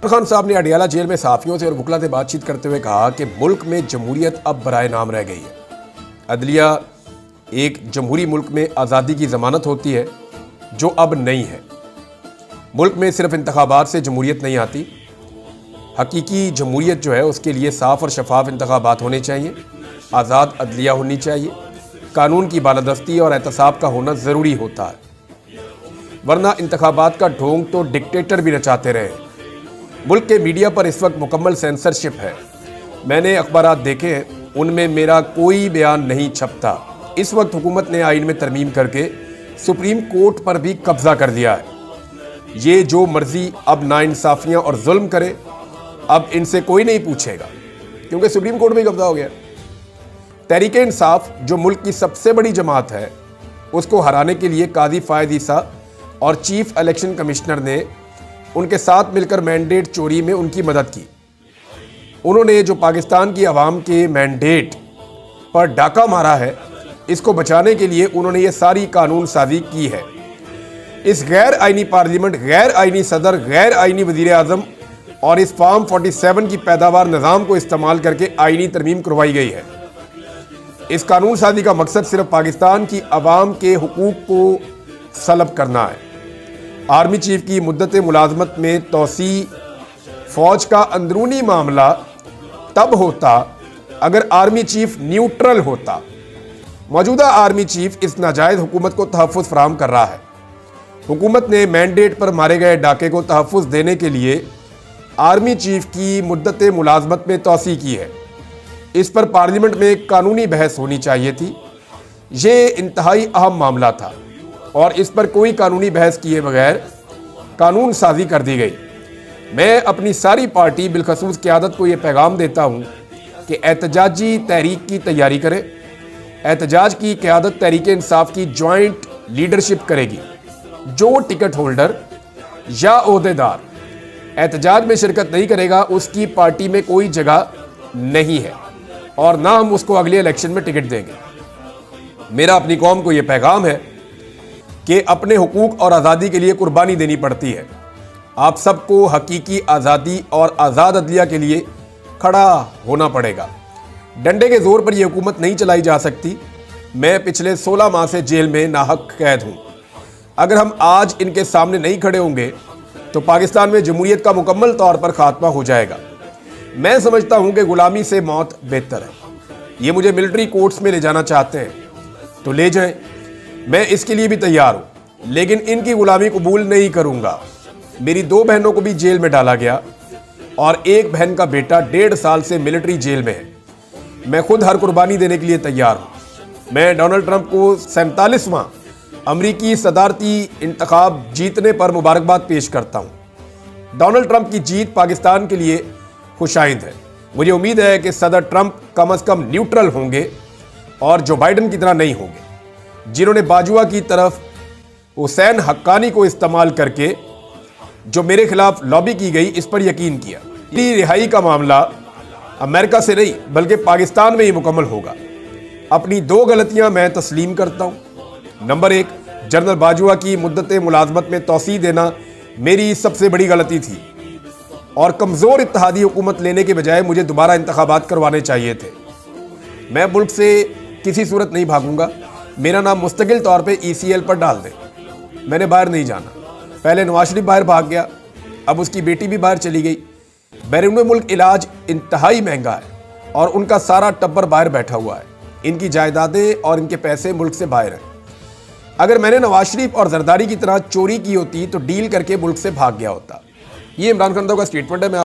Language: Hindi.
खान साहब ने अडियाला जेल में सहाफियों से और वकला से बातचीत करते हुए कहा कि मुल्क में जमहूरियत अब बराए नाम रह गई है। अदलिया एक जमहूरी मुल्क में आज़ादी की ज़मानत होती है जो अब नहीं है। मुल्क में सिर्फ इंतखाबात से जमहूरियत नहीं आती। हकीकी जमहूरियत जो है उसके लिए साफ़ और शफाफ इंतखाबात होने चाहिए, आज़ाद अदलिया होनी चाहिए, कानून की बालादस्ती और एहतसाब का होना ज़रूरी होता है, वरना इंतखाबात का ढोंग तो डिक्टेटर भी नचाते रहे। मुल्क के मीडिया पर इस वक्त मुकम्मल सेंसरशिप है। मैंने अखबारात देखे हैं, उनमें मेरा कोई बयान नहीं छपता। इस वक्त हुकूमत ने आइन में तरमीम करके सुप्रीम कोर्ट पर भी कब्जा कर दिया है। ये जो मर्जी अब नाइंसाफियाँ और जुल्म करे, अब इनसे कोई नहीं पूछेगा क्योंकि सुप्रीम कोर्ट में कब्जा हो गया। तहरीक इंसाफ जो मुल्क की सबसे बड़ी जमात है, उसको हराने के लिए काजी फायद ईसा और चीफ इलेक्शन कमिश्नर ने उनके साथ मिलकर मैंडेट चोरी में उनकी मदद की। उन्होंने जो पाकिस्तान की आवाम के मैंडेट पर डाका मारा है, इसको बचाने के लिए उन्होंने ये सारी कानून साजी की है। इस गैर आइनी पार्लियामेंट, गैर आइनी सदर, गैर आइनी वजीर आज़म और इस फार्म 47 की पैदावार निज़ाम को इस्तेमाल करके आइनी तरमीम करवाई गई है। इस कानून साजी का मकसद सिर्फ पाकिस्तान की आवाम के हुकूक को सलब करना है। आर्मी चीफ की मुद्दत मुलाजमत में तोसी फौज का अंदरूनी मामला तब होता अगर आर्मी चीफ न्यूट्रल होता। मौजूदा आर्मी चीफ इस नाजायज़ हुकूमत को तहफ़्फ़ुज़ फराहम कर रहा है। हुकूमत ने मैंडेट पर मारे गए डाके को तहफ़्फ़ुज़ देने के लिए आर्मी चीफ की मुद्दत मुलाजमत में तोसी की है। इस पर पार्लियामेंट में कानूनी बहस होनी चाहिए थी। ये इंतहाई अहम मामला था और इस पर कोई कानूनी बहस किए बगैर कानून साजी कर दी गई। मैं अपनी सारी पार्टी बिलखसूस क़यादत को ये पैगाम देता हूँ कि एहतजाजी तहरीक की तैयारी करें। एहतजाज की क़यादत तहरीक इंसाफ की जॉइंट लीडरशिप करेगी। जो टिकट होल्डर या ओहदेदार एहतजाज में शिरकत नहीं करेगा, उसकी पार्टी में कोई जगह नहीं है और ना हम उसको अगले इलेक्शन में टिकट देंगे। मेरा अपनी कौम को ये पैगाम है कि अपने हुकूक और आज़ादी के लिए कुर्बानी देनी पड़ती है। आप सबको हकीकी आज़ादी और आज़ाद अदलिया के लिए खड़ा होना पड़ेगा। डंडे के ज़ोर पर यह हुकूमत नहीं चलाई जा सकती। मैं पिछले 16 माह से जेल में नाहक कैद हूँ। अगर हम आज इनके सामने नहीं खड़े होंगे तो पाकिस्तान में जमहूरियत का मुकम्मल तौर पर खात्मा हो जाएगा। मैं समझता हूँ कि गुलामी से मौत बेहतर है। ये मुझे मिलिट्री कोर्ट्स में ले जाना चाहते हैं तो ले जाएं, मैं इसके लिए भी तैयार हूँ, लेकिन इनकी गुलामी कबूल नहीं करूँगा। मेरी 2 बहनों को भी जेल में डाला गया और एक बहन का बेटा 1.5 साल से मिलिट्री जेल में है। मैं खुद हर कुर्बानी देने के लिए तैयार हूँ। मैं डोनाल्ड ट्रंप को 47वां अमरीकी सदारती इंतखाब जीतने पर मुबारकबाद पेश करता हूँ। डोनाल्ड ट्रंप की जीत पाकिस्तान के लिए खुशाइंद है। मुझे उम्मीद है कि सदर ट्रंप कम अज़ कम न्यूट्रल होंगे और जो बाइडन की तरह नहीं होंगे, जिन्होंने बाजुआ की तरफ हुसैन हक्कानी को इस्तेमाल करके जो मेरे खिलाफ लॉबी की गई, इस पर यकीन किया। मेरी रिहाई का मामला अमेरिका से नहीं बल्कि पाकिस्तान में ही मुकम्मल होगा। अपनी 2 गलतियां मैं तस्लीम करता हूं। नंबर 1, जनरल बाजुआ की मुद्दत मुलाजमत में तोसी देना मेरी सबसे बड़ी गलती थी और कमज़ोर इत्तेहादी हुकूमत लेने के बजाय मुझे दोबारा इंतखाबात करवाने चाहिए थे। मैं मुल्क से किसी सूरत नहीं भागूंगा। मेरा नाम मुस्तकिल तौर पे ECL पर डाल दें। मैंने बाहर नहीं जाना। पहले नवाज शरीफ बाहर भाग गया, अब उसकी बेटी भी बाहर चली गई। बैरून मुल्क इलाज इंतहाई महंगा है और उनका सारा टब्बर बाहर बैठा हुआ है। इनकी जायदादें और इनके पैसे मुल्क से बाहर हैं। अगर मैंने नवाज शरीफ और जरदारी की तरह चोरी की होती तो डील करके मुल्क से भाग गया होता। ये इमरान खान साहब का स्टेटमेंट है।